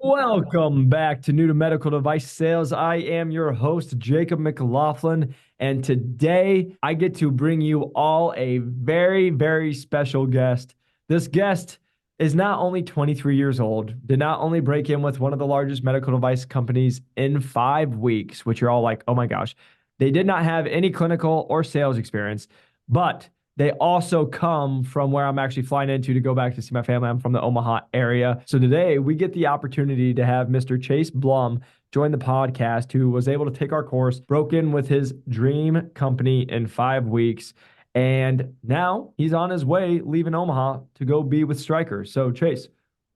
Welcome back to New to Medical Device Sales. I am your host, Jacob McLaughlin, and today I get to bring you all a very, very special guest. This guest is not only 23 years old, did not only break in with one of the largest medical device companies in 5 weeks, which you're all like, oh my gosh, they did not have any clinical or sales experience, but they also come from where I'm actually flying into to go back to see my family. I'm from the Omaha area. So today we get the opportunity to have Mr. Chase Blum join the podcast, who was able to take our course, broke in with his dream company in 5 weeks. And now he's on his way leaving Omaha to go be with Stryker. So Chase,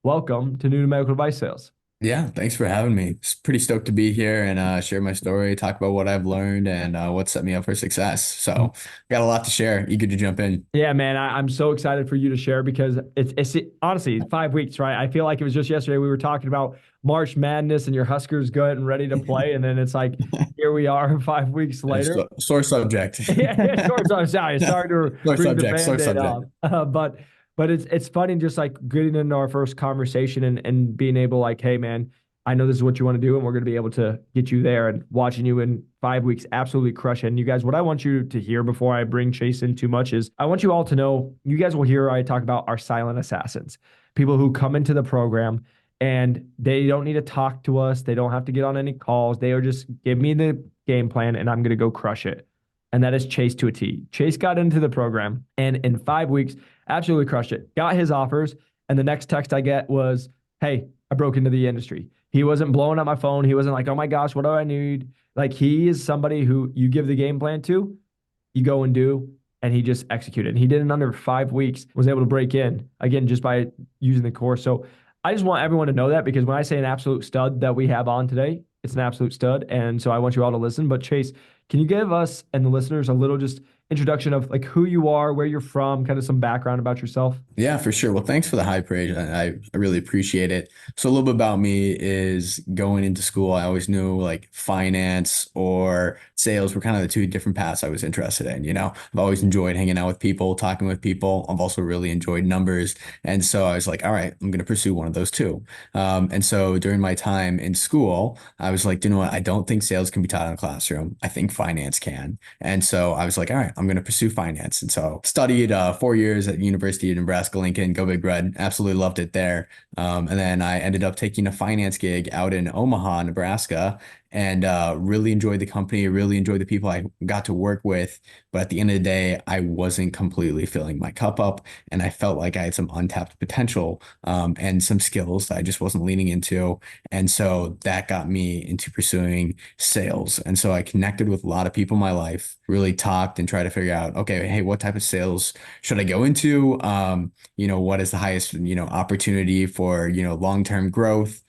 welcome to New to Medical Device Sales. Yeah, thanks for having me. It's pretty stoked to be here and share my story, talk about what I've learned and what set me up for success. So, got a lot to share. Eager to jump in. Yeah, man, I'm so excited for you to share because it's honestly 5 weeks, right? I feel like it was just yesterday we were talking about March Madness and your Huskers good and ready to play, and then it's like here we are 5 weeks later. Sore subject. Yeah, sure. So I'm sorry to Sore bring the subject. Sore Band-Aid subject. off, but it's funny just like getting into our first conversation and being able like, hey, man, I know this is what you want to do, and we're going to be able to get you there and watching you in 5 weeks absolutely crush it. And you guys, what I want you to hear before I bring Chase in too much is I want you all to know, you guys will hear I talk about our silent assassins, people who come into the program and they don't need to talk to us. They don't have to get on any calls. They are just give me the game plan and I'm going to go crush it. And that is Chase to a T. Chase got into the program and in 5 weeks, absolutely crushed it. Got his offers. And the next text I get was, hey, I broke into the industry. He wasn't blowing up my phone. He wasn't like, oh my gosh, what do I need? Like he is somebody who you give the game plan to, you go and do, and he just executed. And he did in under 5 weeks, was able to break in again just by using the course. So I just want everyone to know that because when I say an absolute stud that we have on today, it's an absolute stud. And so I want you all to listen. But Chase, can you give us and the listeners a little just introduction of like who you are, where you're from, kind of some background about yourself? Yeah, for sure. Well, thanks for the high praise. I really appreciate it. So a little bit about me is going into school, I always knew like finance or sales were kind of the two different paths I was interested in. I've always enjoyed hanging out with people, talking with people. I've also really enjoyed numbers. And so I was like, all right, I'm going to pursue one of those two. And so during my time in school, I was like, you know what? I don't think sales can be taught in a classroom. I think finance can. And so I was like, all right, I'm going to pursue finance. And so studied 4 years at University of Nebraska Lincoln, go Big Red. Absolutely loved it there. And then I ended up taking a finance gig out in Omaha, Nebraska, and really enjoyed the company, really enjoyed the people I got to work with. But at the end of the day, I wasn't completely filling my cup up, and I felt like I had some untapped potential and some skills that I just wasn't leaning into. And so that got me into pursuing sales. And so I connected with a lot of people in my life, really talked and tried to figure out, okay, hey, what type of sales should I go into? What is the highest, opportunity for, long-term growth,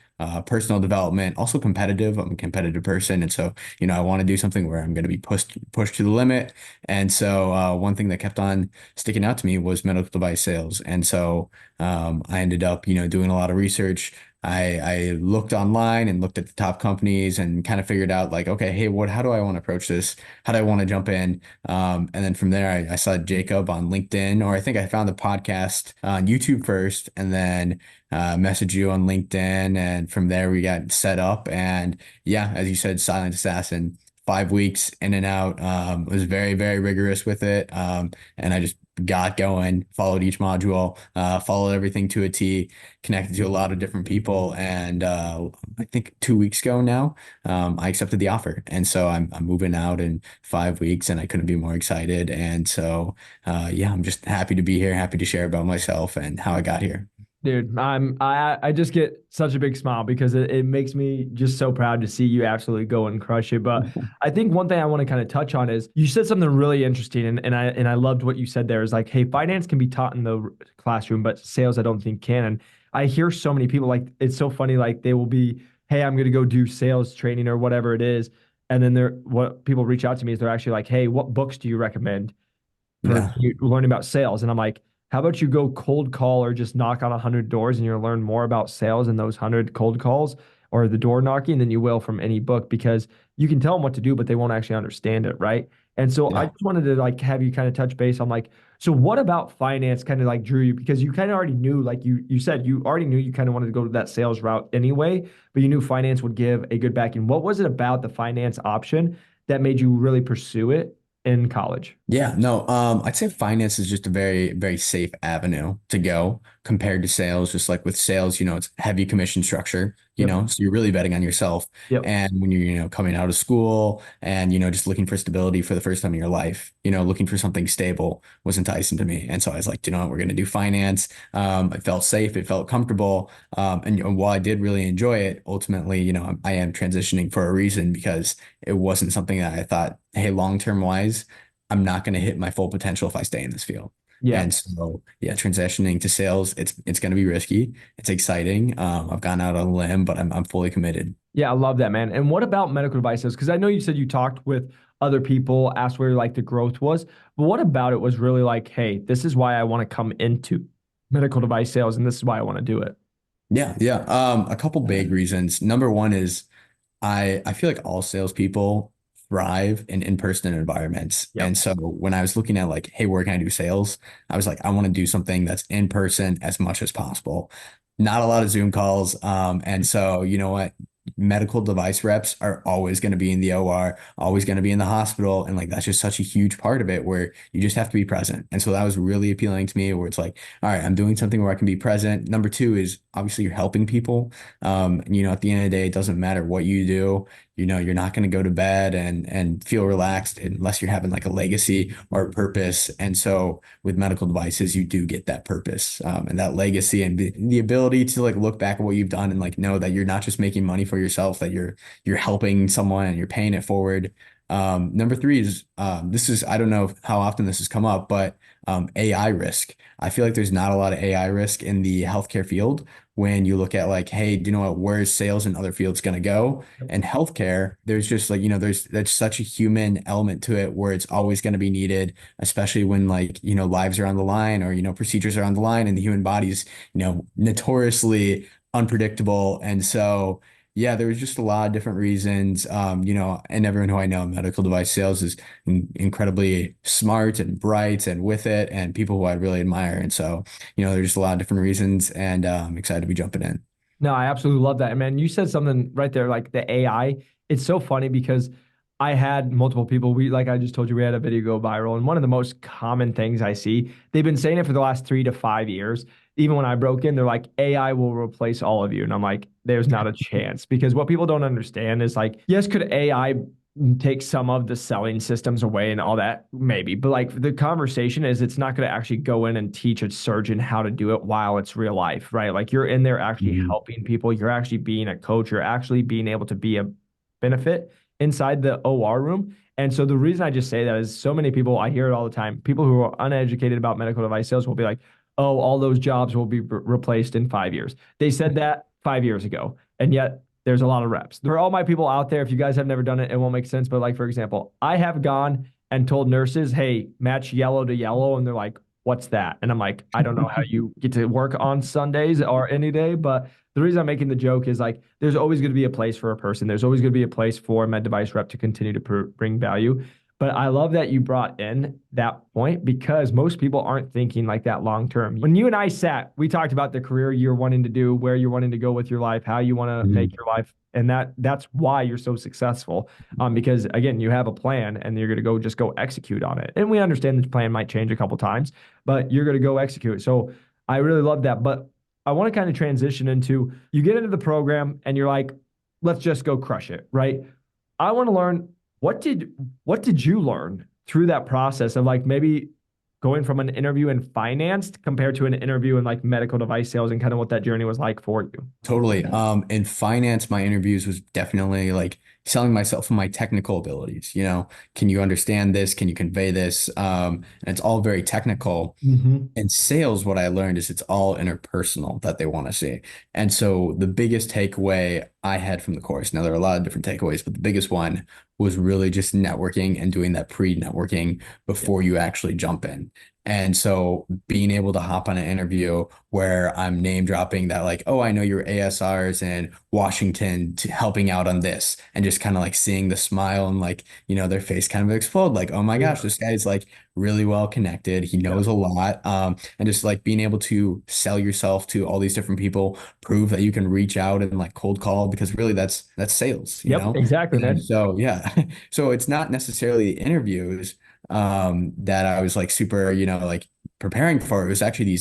personal development, also competitive. I'm a competitive person. And so, I want to do something where I'm going to be pushed to the limit. And so, one thing that kept on sticking out to me was medical device sales. And so, I ended up, doing a lot of research. I looked online and looked at the top companies and kind of figured out like, okay, hey, how do I want to approach this? How do I want to jump in? And then from there, I saw Jacob on LinkedIn, or I think I found the podcast on YouTube first, and then messaged you on LinkedIn. And from there, we got set up. And yeah, as you said, Silent Assassin. 5 weeks in and out. Was very, very rigorous with it. And I just got going, followed each module, followed everything to a T, connected to a lot of different people. And I think 2 weeks ago now, I accepted the offer. And so I'm moving out in 5 weeks, and I couldn't be more excited. And so yeah, I'm just happy to be here, happy to share about myself and how I got here. Dude, I just get such a big smile because it makes me just so proud to see you absolutely go and crush it. But I think one thing I want to kind of touch on is you said something really interesting, and I loved what you said there is like, hey, finance can be taught in the classroom, but sales I don't think can. And I hear so many people like it's so funny, like they will be, hey, I'm gonna go do sales training or whatever it is. And then what people reach out to me is they're actually like, hey, what books do you recommend for Yeah. you learning about sales? And I'm like, how about you go cold call or just knock on 100 doors and you'll learn more about sales in those 100 cold calls or the door knocking than you will from any book because you can tell them what to do, but they won't actually understand it, right? And so I Yeah. just wanted to like have you kind of touch base on like, So what about finance kind of like drew you? Because you kind of already knew, like you said, you already knew you kind of wanted to go to that sales route anyway, but you knew finance would give a good backing. What was it about the finance option that made you really pursue it in college? Yeah, no, I'd say finance is just a very, very safe avenue to go compared to sales. Just like with sales, it's heavy commission structure, Yep. so you're really betting on yourself. Yep. And when you're, coming out of school and, just looking for stability for the first time in your life, looking for something stable was enticing to me. And so I was like, you know what, we're going to do finance. It felt safe, it felt comfortable. And while I did really enjoy it, ultimately, I am transitioning for a reason because it wasn't something that I thought, hey, long-term wise, I'm not going to hit my full potential if I stay in this field. Yeah. And so, yeah, transitioning to sales, it's going to be risky. It's exciting. I've gone out on a limb, but I'm fully committed. Yeah, I love that, man. And what about medical devices? Because I know you said you talked with other people, asked where like the growth was, but what about it was really like, hey, this is why I want to come into medical device sales, and this is why I want to do it. Yeah, yeah. A couple big reasons. Number one is I feel like all salespeople thrive in in-person environments. Yep. And so when I was looking at like, hey, where can I do sales? I was like, I want to do something that's in person as much as possible. Not a lot of Zoom calls. And so you know what? Medical device reps are always going to be in the OR, always going to be in the hospital. And like that's just such a huge part of it where you just have to be present. And so that was really appealing to me, where it's like, all right, I'm doing something where I can be present. Number two is obviously you're helping people. And, at the end of the day, it doesn't matter what you do. You're not going to go to bed and feel relaxed unless you're having like a legacy or a purpose. And so with medical devices, you do get that purpose, and that legacy and the ability to like look back at what you've done and like know that you're not just making money for yourself, that you're helping someone and you're paying it forward. Number three is this is I don't know how often this has come up, but AI risk. I feel like there's not a lot of AI risk in the healthcare field when you look at like, hey, do you know what, where's sales and other fields going to go? And healthcare, there's just like, there's such a human element to it where it's always going to be needed, especially when like, lives are on the line or, procedures are on the line and the human body's, notoriously unpredictable. And so, yeah, there was just a lot of different reasons. And everyone who I know in medical device sales is incredibly smart and bright and with it, and people who I really admire. And so, there's just a lot of different reasons, and I'm excited to be jumping in. No, I absolutely love that. And man, you said something right there, like the AI. It's so funny because I had multiple people. Like I just told you, we had a video go viral. And one of the most common things I see, they've been saying it for the last 3 to 5 years. Even when I broke in, they're like, AI will replace all of you. And I'm like, there's not a chance. Because what people don't understand is like, yes, could AI take some of the selling systems away and all that? Maybe. But like the conversation is it's not going to actually go in and teach a surgeon how to do it while it's real life, right? Like you're in there actually Mhm. helping people. You're actually being a coach. You're actually being able to be a benefit inside the OR room. And so the reason I just say that is so many people, I hear it all the time. People who are uneducated about medical device sales will be like, oh, all those jobs will be replaced in 5 years. They said that 5 years ago. And yet there's a lot of reps. For all my people out there, if you guys have never done it, it won't make sense. But like, for example, I have gone and told nurses, hey, match yellow to yellow. And they're like, what's that? And I'm like, I don't know how you get to work on Sundays or any day, but the reason I'm making the joke is like there's always going to be a place for a person. There's always going to be a place for a med device rep to continue to bring value. But I love that you brought in that point because most people aren't thinking like that long term. When you and I sat, we talked about the career you're wanting to do, where you're wanting to go with your life, how you want to make Mhm. your life, and that's why you're so successful. Because again, you have a plan and you're going to just go execute on it. And we understand the plan might change a couple times, but you're going to go execute. So I really love that. But I want to kind of transition into you get into the program and you're like, let's just go crush it, right? I want to learn what did what did you learn through that process of like maybe going from an interview in finance compared to an interview in like medical device sales and kind of what that journey was like for you? Totally. In finance, my interviews was definitely like selling myself and my technical abilities. Can you understand this? Can you convey this? And it's all very technical. Mm-hmm. In sales, what I learned is it's all interpersonal that they want to see. And so the biggest takeaway I had from the course, now there are a lot of different takeaways, but the biggest one was really just networking and doing that pre-networking Yep. before you actually jump in. And so being able to hop on an interview where I'm name dropping that, like, oh, I know your ASRs in Washington to helping out on this, and just kind of like seeing the smile and like, their face kind of explode, like, oh my gosh, Yeah. this guy's like really well connected. He Yeah. knows a lot. And just like being able to sell yourself to all these different people, prove that you can reach out and like cold call, because really that's sales, Yep. Exactly, And man. so yeah, so it's not necessarily interviews that I was like super, like preparing for. It was actually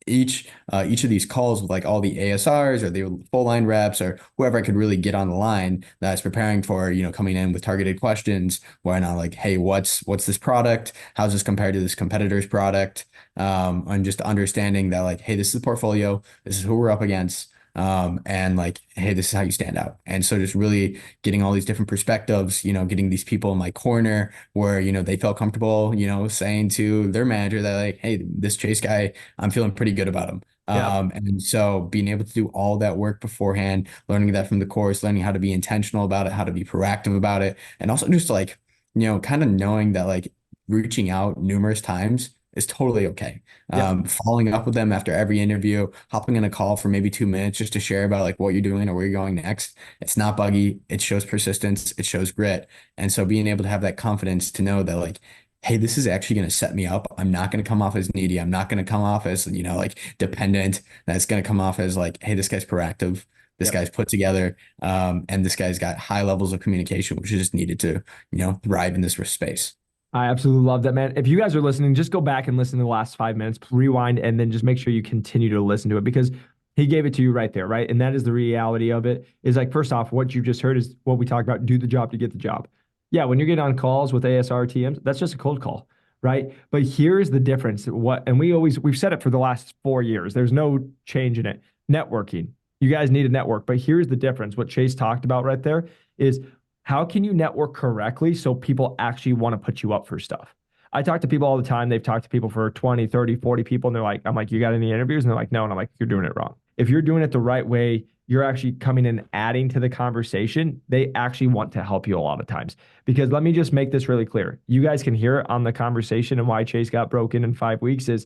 each of these calls with like all the ASRs or the full line reps or whoever I could really get on the line that I was preparing for, coming in with targeted questions where I'm like, hey, what's this product? How's this compared to this competitor's product? And just understanding that like, hey, this is the portfolio, this is who we're up against. And like, hey, this is how you stand out. And so just really getting all these different perspectives, getting these people in my corner where, they felt comfortable, saying to their manager that like, hey, this Chase guy, I'm feeling pretty good about him. Yeah. And so being able to do all that work beforehand, learning that from the course, learning how to be intentional about it, how to be proactive about it, and also just like, kind of knowing that like reaching out numerous times is totally okay. Yep. Following up with them after every interview, hopping in a call for maybe 2 minutes just to share about like what you're doing or where you're going next. It's not buggy. It shows persistence. It shows grit. And so being able to have that confidence to know that like, hey, this is actually going to set me up. I'm not going to come off as needy. I'm not going to come off as, like dependent. That's going to come off as like, hey, this guy's proactive. This Yep. guy's put together. And this guy's got high levels of communication, which is just needed to, thrive in this space. I absolutely love that, man. If you guys are listening, just go back and listen to the last 5 minutes, rewind, and then just make sure you continue to listen to it because he gave it to you right there, right? And that is the reality of it. Is like, first off, what you just heard is what we talked about, do the job to get the job. Yeah, when you're getting on calls with ASR TMs, that's just a cold call, right? But here's the difference. And we've said it for the last 4 years. There's no change in it. Networking. You guys need a network, but here's the difference. What Chase talked about right there is how can you network correctly so people actually want to put you up for stuff? I talk to people all the time. They've talked to people for 20, 30, 40 people, and they're like, I'm like, you got any interviews? And they're like, no. And I'm like, you're doing it wrong. If you're doing it the right way, you're actually coming in adding to the conversation. They actually want to help you a lot of times. Because let me just make this really clear. You guys can hear it on the conversation and why Chase got broken in 5 weeks is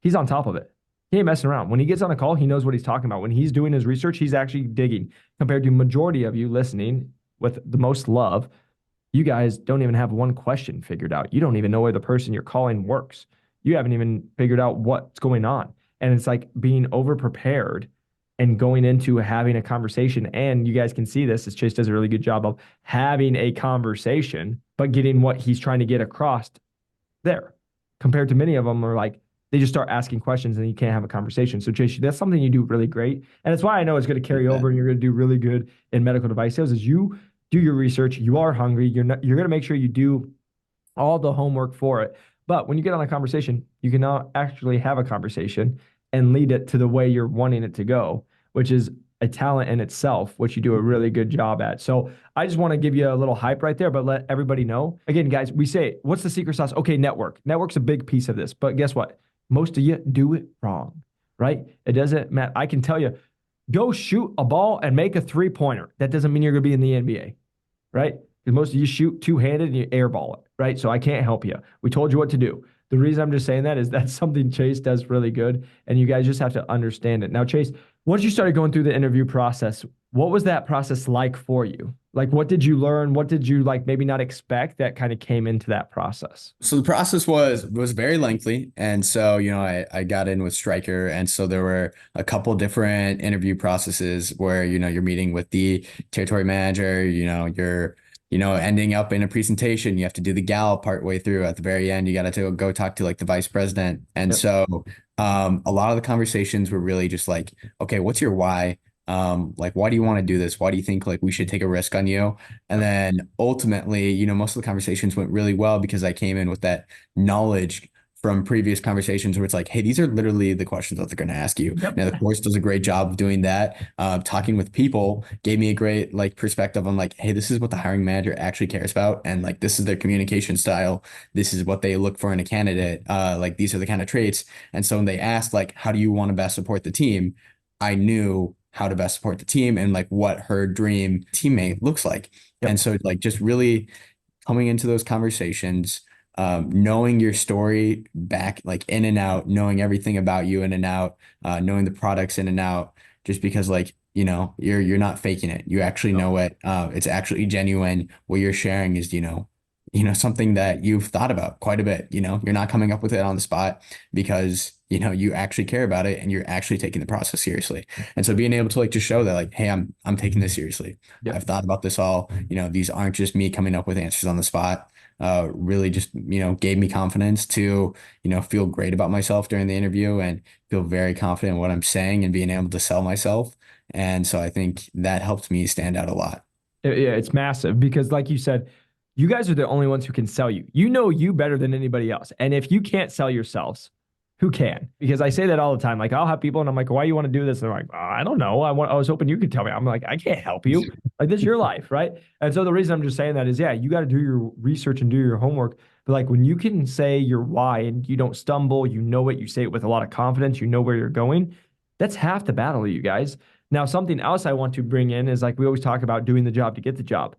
he's on top of it. He ain't messing around. When he gets on a call, he knows what he's talking about. When he's doing his research, he's actually digging. Compared to majority of you listening with the most love, you guys don't even have one question figured out. You don't even know where the person you're calling works. You haven't even figured out what's going on. And it's like being over prepared and going into having a conversation. And you guys can see this as Chase does a really good job of having a conversation, but getting what he's trying to get across there. Compared to many of them are like, they just start asking questions and you can't have a conversation. So Chase, that's something you do really great. And it's why I know it's going to carry over and you're going to do really good in medical device sales is you do your research. You are hungry. You're going to make sure you do all the homework for it. But when you get on a conversation, you can now actually have a conversation and lead it to the way you're wanting it to go, which is a talent in itself, which you do a really good job at. So I just want to give you a little hype right there, but let everybody know. Again, guys, we say, what's the secret sauce? Okay, network. Network's a big piece of this, but guess what? Most of you do it wrong, right? It doesn't matter. I can tell you, go shoot a ball and make a 3-pointer. That doesn't mean you're going to be in the NBA, right? Because most of you shoot two-handed and you airball it, right? So I can't help you. We told you what to do. The reason I'm just saying that is that's something Chase does really good, and you guys just have to understand it. Now, Chase, once you started going through the interview process, what was that process like for you? Like, what did you learn? What did you like maybe not expect that kind of came into that process? So the process was very lengthy, and so I got in with Stryker, and so there were a couple different interview processes where you're meeting with the territory manager, you're ending up in a presentation. You have to do the gal part way through. At the very end, you got to go talk to like the vice president, and Yep. so a lot of the conversations were really just like, okay, what's your why? Like, why do you want to do this? Why do you think like we should take a risk on you? And Yep. then ultimately, most of the conversations went really well because I came in with that knowledge from previous conversations where it's like, hey, these are literally the questions that they're going to ask you. Yep. Now, the course does a great job of doing that. Talking with people gave me a great like perspective on like, hey, this is what the hiring manager actually cares about, and like this is their communication style. This is what they look for in a candidate. Like these are the kind of traits. And so when they asked like, how do you want to best support the team? I knew how to best support the team and like what her dream teammate looks like. And Yep. so like just really coming into those conversations, knowing your story back, like in and out, knowing everything about you in and out, knowing the products in and out, just because like, you're not faking it. You actually No. know it. It's actually genuine. What you're sharing is, something that you've thought about quite a bit. You're not coming up with it on the spot because, you actually care about it and you're actually taking the process seriously. And so being able to like just show that like, hey, I'm taking this seriously. Yep. I've thought about this all. These aren't just me coming up with answers on the spot. Really just, gave me confidence to, feel great about myself during the interview and feel very confident in what I'm saying and being able to sell myself. And so I think that helped me stand out a lot. Yeah, it's massive because, like you said, you guys are the only ones who can sell you. You know you better than anybody else. And if you can't sell yourselves, who can? Because I say that all the time. Like I'll have people and I'm like, why do you want to do this? And they're like, I don't know. I was hoping you could tell me. I'm like, I can't help you. Like this is your life, right? And so the reason I'm just saying that is, yeah, you got to do your research and do your homework. But like when you can say your why and you don't stumble, you know it, you say it with a lot of confidence, you know where you're going. That's half the battle, you guys. Now, something else I want to bring in is like we always talk about doing the job to get the job.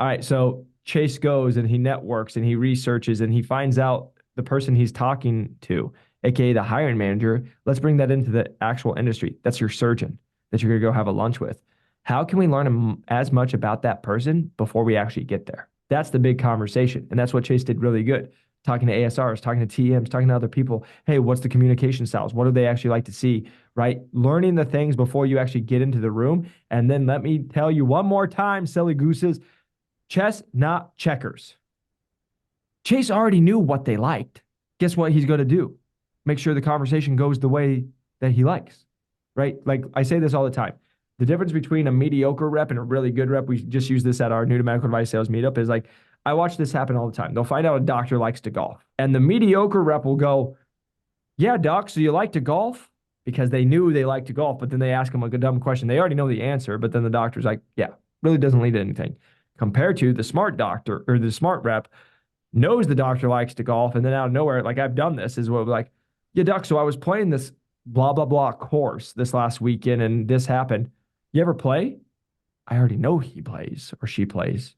All right, so Chase goes and he networks and he researches and he finds out the person he's talking to, aka the hiring manager. Let's bring that into the actual industry. That's your surgeon that you're going to go have a lunch with. How can we learn as much about that person before we actually get there? That's the big conversation. And that's what Chase did really good. Talking to ASRs, talking to TMs, talking to other people. Hey, what's the communication styles? What do they actually like to see? Right? Learning the things before you actually get into the room. And then let me tell you one more time, silly gooses, chess, not checkers. Chase already knew what they liked. Guess what he's going to do? Make sure the conversation goes the way that he likes, right? Like I say this all the time. The difference between a mediocre rep and a really good rep, we just use this at our new to medical device sales meetup, is like, I watch this happen all the time. They'll find out a doctor likes to golf. And the mediocre rep will go, yeah, doc, so you like to golf? Because they knew they liked to golf, but then they ask him like a dumb question. They already know the answer, but then the doctor's like, yeah, really doesn't lead to anything. Compared to the smart doctor or the smart rep knows the doctor likes to golf, and then out of nowhere, like I've done this, is what like, yeah, doc, so I was playing this blah, blah, blah course this last weekend and this happened. You ever play? I already know he plays or she plays.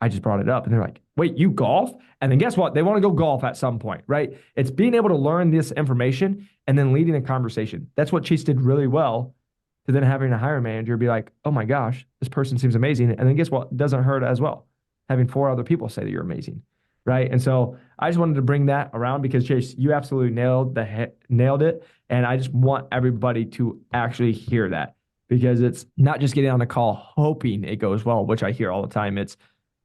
I just brought it up. And they're like, wait, you golf? And then guess what? They want to go golf at some point, right? It's being able to learn this information and then leading a conversation. That's what Chase did really well to then having a hiring manager be like, oh my gosh, this person seems amazing. And then guess what? It doesn't hurt as well. Having four other people say that you're amazing, right? And so I just wanted to bring that around because Chase, you absolutely nailed it. And I just want everybody to actually hear that because it's not just getting on a call hoping it goes well, which I hear all the time. It's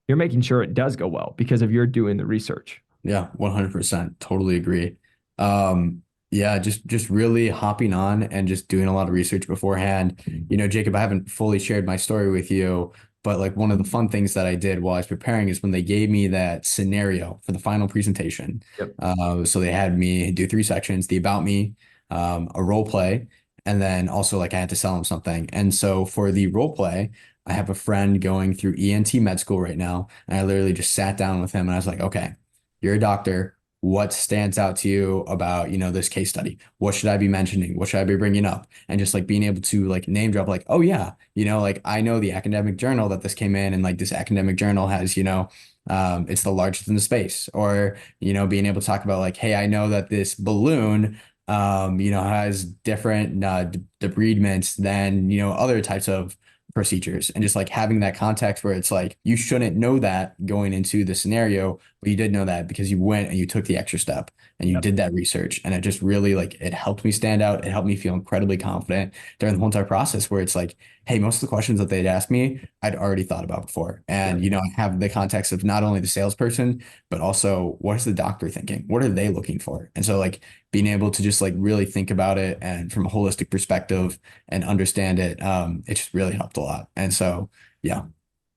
you're making sure it does go well because of you're doing the research. Yeah, 100%. Totally agree. Yeah, just really hopping on and just doing a lot of research beforehand. Jacob, I haven't fully shared my story with you, but like one of the fun things that I did while I was preparing is when they gave me that scenario for the final presentation. Yep. So they had me do three sections, the about me, a role play, and then also like I had to sell them something. And so for the role play, I have a friend going through ENT med school right now, and I literally just sat down with him and I was like, okay, you're a doctor. What stands out to you about, this case study? What should I be mentioning? What should I be bringing up? And just like being able to like name drop, like, oh yeah, like I know the academic journal that this came in, and like this academic journal has, it's the largest in the space. Or, being able to talk about like, hey, I know that this balloon, has different debridements than, other types of procedures, and just like having that context where it's like you shouldn't know that going into the scenario, but you did know that because you went and you took the extra step and you Yep. did that research, and it just really like it helped me stand out. It helped me feel incredibly confident during the whole entire process where it's like, hey, most of the questions that they'd asked me I'd already thought about before, and Yep. I have the context of not only the salesperson but also what is the doctor thinking, what are they looking for. And so like being able to just like really think about it and from a holistic perspective and understand it, it just really helped a lot. And so, yeah.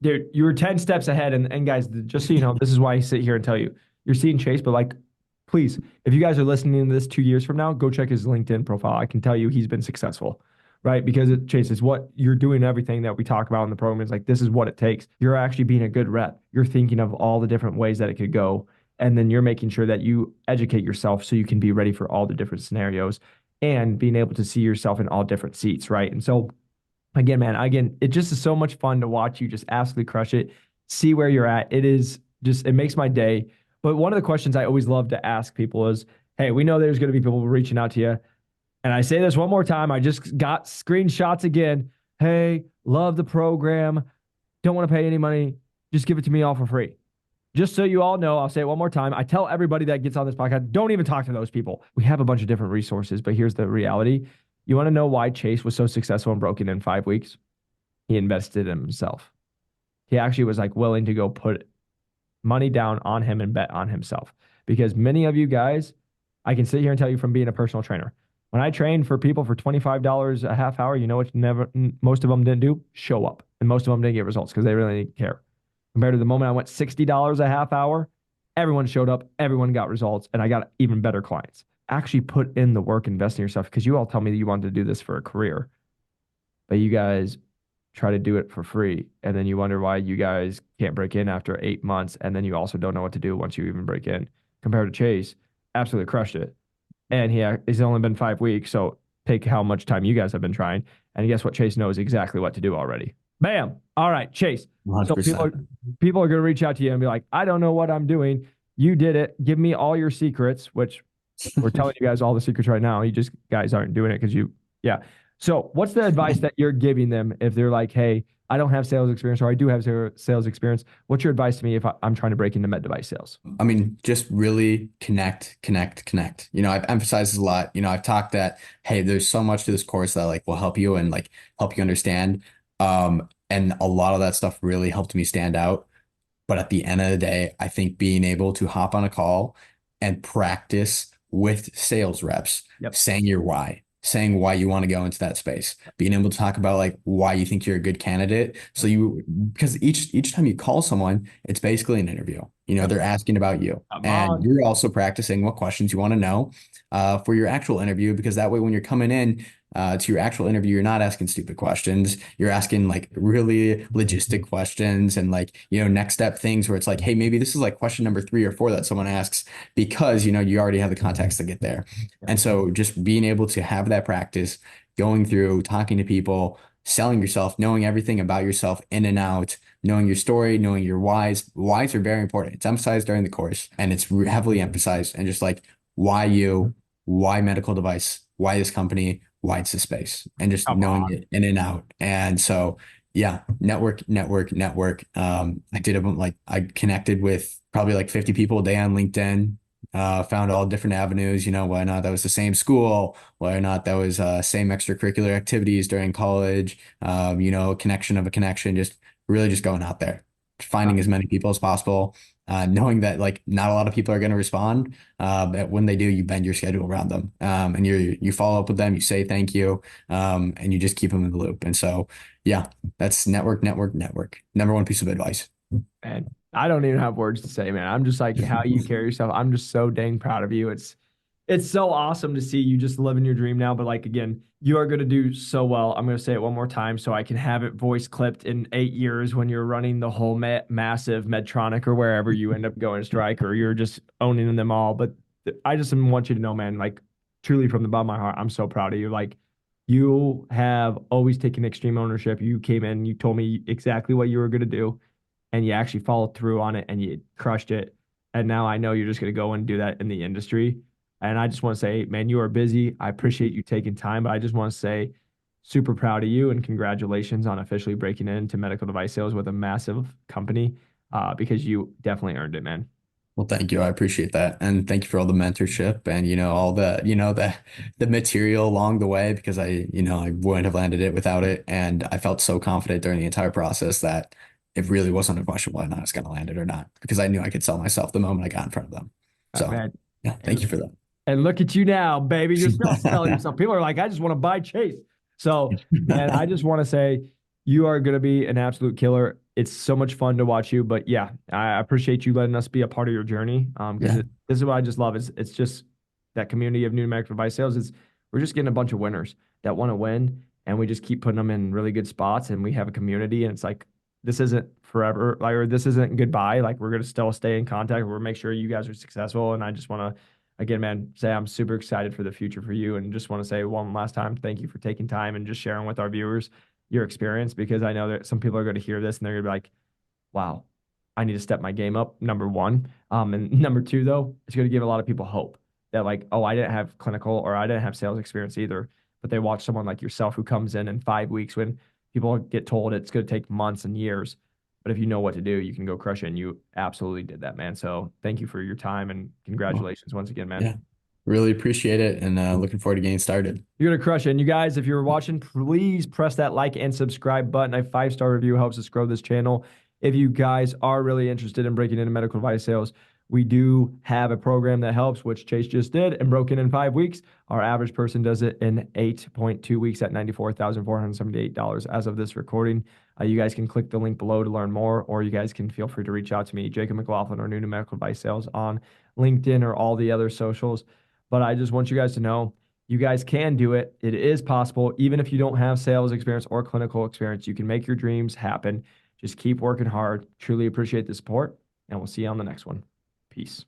Dude, you were 10 steps ahead. And guys, just so you know, this is why I sit here and tell you, you're seeing Chase, but like, please, if you guys are listening to this 2 years from now, go check his LinkedIn profile. I can tell you he's been successful, right? Because Chase, is what you're doing everything that we talk about in the program is like, this is what it takes. You're actually being a good rep. You're thinking of all the different ways that it could go. And then you're making sure that you educate yourself so you can be ready for all the different scenarios and being able to see yourself in all different seats, right? And so, again, man, it just is so much fun to watch you just absolutely crush it, see where you're at. It is just, it makes my day But one of the questions I always love to ask people is, hey, we know there's going to be people reaching out to you. And I say this one more time. I just got screenshots again. Hey, love the program. Don't want to pay any money. Just give it to me all for free. Just so you all know, I'll say it one more time. I tell everybody that gets on this podcast, don't even talk to those people. We have a bunch of different resources, but here's the reality. You want to know why Chase was so successful and broken in 5 weeks? He invested in himself. He actually was like willing to go put money down on him and bet on himself. Because many of you guys, I can sit here and tell you from being a personal trainer. When I trained for people for $25 a half hour, you know what most of them didn't do? Show up. And most of them didn't get results because they really didn't care. Compared to the moment I went $60 a half hour, everyone showed up, everyone got results, and I got even better clients. Actually put in the work, invest in yourself, because you all tell me that you wanted to do this for a career, but you guys try to do it for free. And then you wonder why you guys can't break in after 8 months. And then you also don't know what to do once you even break in. Compared to Chase, absolutely crushed it. And he's only been 5 weeks. So take how much time you guys have been trying. And guess what? Chase knows exactly what to do already. Bam. All right, Chase. So 100%. people are going to reach out to you and be like, I don't know what I'm doing. You did it. Give me all your secrets, which we're telling you guys all the secrets right now. You just guys aren't doing it because yeah. So what's the advice that you're giving them if they're like, hey, I don't have sales experience or I do have sales experience? What's your advice to me if I'm trying to break into med device sales? I mean, just really connect, connect, connect. I've emphasized this a lot. I've talked that, hey, there's so much to this course that like will help you and like help you understand. And a lot of that stuff really helped me stand out. But at the end of the day, I think being able to hop on a call and practice with sales reps, Yep. saying your why, saying why you want to go into that space, being able to talk about like why you think you're a good candidate. Because each time you call someone, it's basically an interview. Yep. They're asking about you, Come and on. you're also practicing what questions you want to know for your actual interview. Because that way, when you're coming in to your actual interview, you're not asking stupid questions. You're asking like really logistic questions and like, next step things where it's like, hey, maybe this is like question number 3 or 4 that someone asks because, you already have the context to get there. Yep. And so just being able to have that practice, going through, talking to people, selling yourself, knowing everything about yourself in and out, knowing your story, knowing your whys. Whys are very important. It's emphasized during the course and it's heavily emphasized and just like why you, why medical device, why this company, why it's the space, and just Come knowing on. it in and out. And so, yeah, network, network, network. I connected with probably like 50 people a day on LinkedIn. Found all different avenues, why not that was the same school, why not that was same extracurricular activities during college, connection of a connection, just really just going out there, finding as many people as possible, knowing that like not a lot of people are going to respond, but when they do, you bend your schedule around them, and you follow up with them, you say thank you, and you just keep them in the loop. And so, yeah, that's network, network, network. Number one piece of advice. Man, I don't even have words to say, man. I'm just like how you carry yourself. I'm just so dang proud of you. It's so awesome to see you just living your dream now. But like again, you are going to do so well. I'm going to say it one more time so I can have it voice clipped in 8 years when you're running the whole massive Medtronic or wherever you end up going strike or you're just owning them all. But I just want you to know, man, like truly from the bottom of my heart, I'm so proud of you. Like you have always taken extreme ownership. You came in, you told me exactly what you were going to do and you actually followed through on it and you crushed it. And now I know you're just going to go and do that in the industry. And I just want to say, man, you are busy. I appreciate you taking time, but I just want to say, super proud of you and congratulations on officially breaking into medical device sales with a massive company because you definitely earned it, man. Well, thank you. I appreciate that. And thank you for all the mentorship and, all the material along the way because I wouldn't have landed it without it. And I felt so confident during the entire process that it really wasn't a question whether or not I was going to land it or not because I knew I could sell myself the moment I got in front of them. So, Man. yeah, thank you for that. And look at you now, baby. You're still selling yourself. People are like, I just want to buy Chase. So, man, I just want to say you are going to be an absolute killer. It's so much fun to watch you. But yeah, I appreciate you letting us be a part of your journey. Because Yeah. this is what I just love. It's just that community of new medical device sales is we're just getting a bunch of winners that want to win. And we just keep putting them in really good spots. And we have a community. And it's like, this isn't forever, like, or this isn't goodbye. Like, we're going to still stay in contact. We're make sure you guys are successful. And I just want to, again, man, say I'm super excited for the future for you. And just want to say one last time, thank you for taking time and just sharing with our viewers your experience because I know that some people are going to hear this and they're going to be like, wow, I need to step my game up, number one. And number two, though, it's going to give a lot of people hope that like, oh, I didn't have clinical or I didn't have sales experience either. But they watch someone like yourself who comes in 5 weeks when people get told it's going to take months and years. But if you know what to do, you can go crush it. And you absolutely did that, man. So thank you for your time and Well, congratulations once again, man. yeah, really appreciate it and looking forward to getting started. You're gonna crush it. And you guys, if you're watching, please press that like and subscribe button. A 5-star review helps us grow this channel. If you guys are really interested in breaking into medical device sales, we do have a program that helps, which Chase just did and broke in 5 weeks. Our average person does it in 8.2 weeks at $94,478 as of this recording. You guys can click the link below to learn more, or you guys can feel free to reach out to me, Jacob McLaughlin, or New to Medical Device Sales on LinkedIn or all the other socials. But I just want you guys to know you guys can do it. It is possible. Even if you don't have sales experience or clinical experience, you can make your dreams happen. Just keep working hard. Truly appreciate the support, and we'll see you on the next one. Peace.